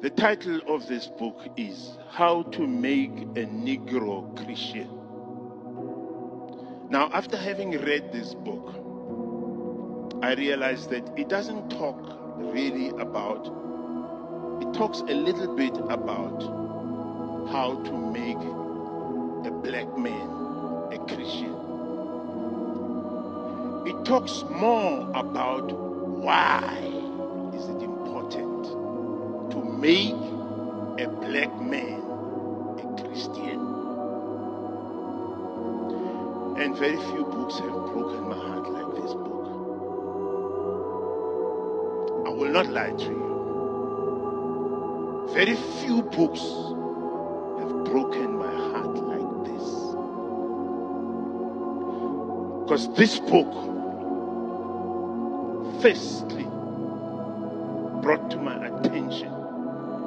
The title of this book is How to Make a Negro Christian. Now, after having read this book, I realized that it doesn't talk really about, it talks a little bit about how to make a black man a Christian. It talks more about why is it important to make a black man a Christian. And very few books have broken my heart like this book. I will not lie to you. Very few books have broken my heart like this. Because this book, firstly, brought to my attention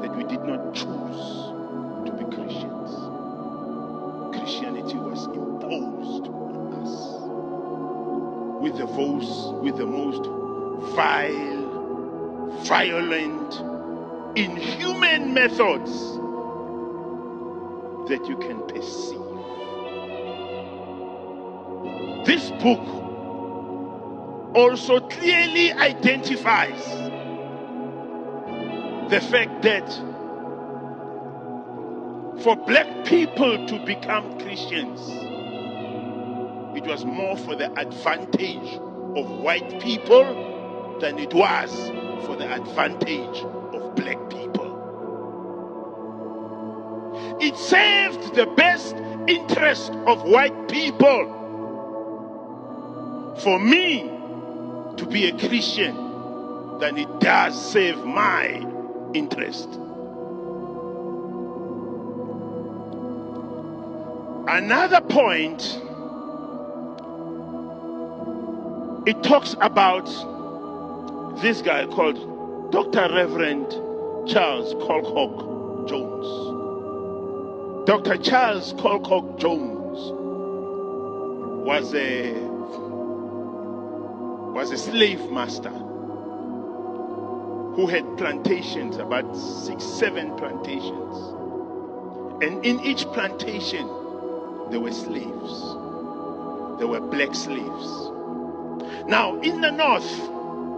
that we did not choose to be Christians. Christianity was imposed on us with the most vile, violent, inhuman methods that you can perceive. This book also clearly identifies the fact that for black people to become Christians, it was more for the advantage of white people than it was for the advantage of black people. It served the best interest of white people for me to be a Christian than it does serve my interest. Another point, it talks about this guy called Dr. Reverend Charles Colcock Jones. Dr. Charles Colcock Jones was a slave master who had plantations, about 6-7 plantations. And in each plantation, there were slaves. There were black slaves. Now, in the north,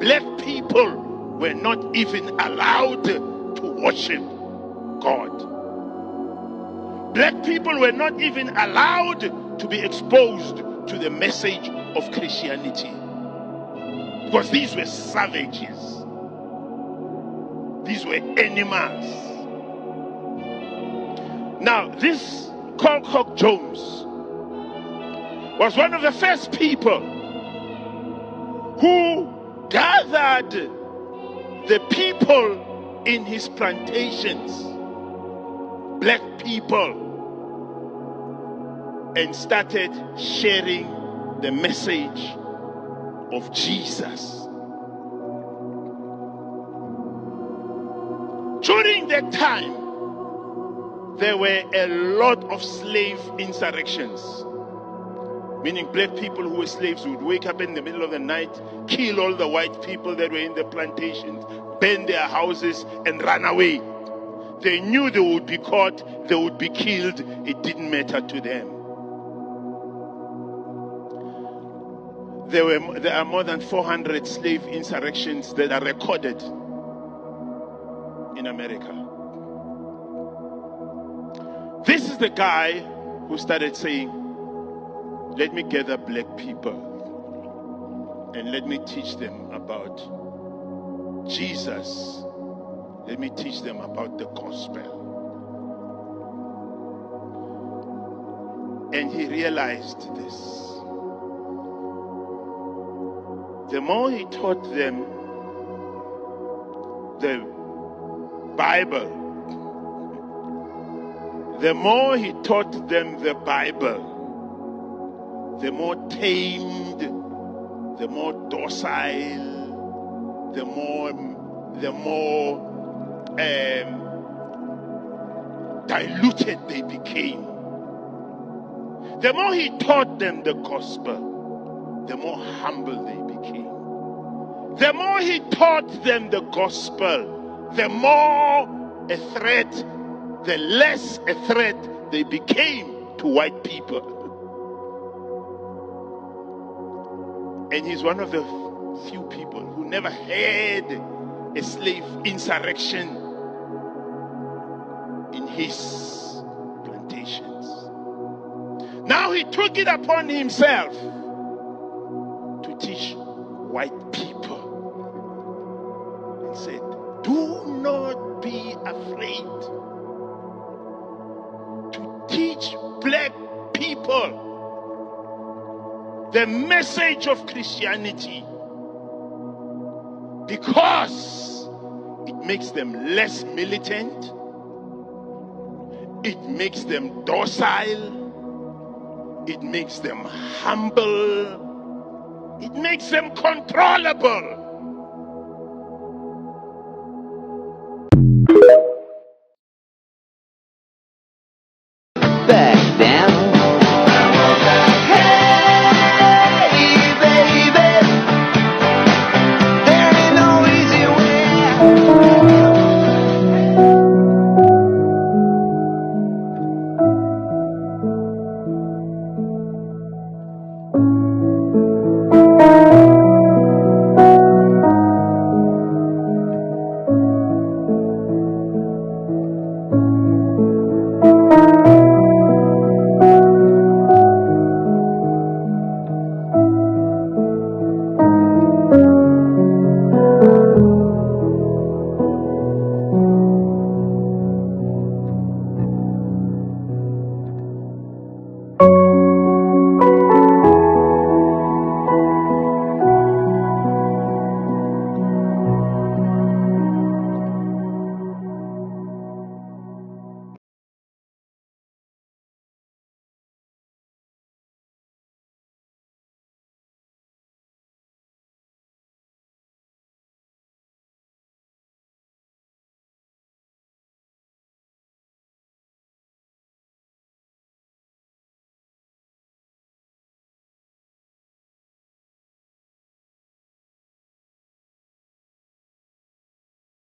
black people were not even allowed to worship God. Black people were not even allowed to be exposed to the message of Christianity. Because these were savages. These were animals. Now, this Colcock Jones was one of the first people who gathered the people in his plantations, black people, and started sharing the message of Jesus. During that time, there were a lot of slave insurrections, meaning black people who were slaves would wake up in the middle of the night, kill all the white people that were in the plantations, burn their houses, and run away. They knew they would be caught, they would be killed. It didn't matter to them. There are more than 400 slave insurrections that are recorded in America. This is the guy who started saying, let me gather black people and let me teach them about Jesus. Let me teach them about the gospel. And he realized this. The more he taught them the Bible, the more he taught them the Bible, the more tamed, the more docile, the more diluted they became. The more he taught them the gospel, the more humble they became. The more he taught them the gospel, the more a threat, the less a threat they became to white people. And he's one of the few people who never had a slave insurrection in his plantations. Now he took it upon himself to teach white people and said, do not be afraid to teach black people the message of Christianity, because it makes them less militant, it makes them docile, it makes them humble, it makes them controllable.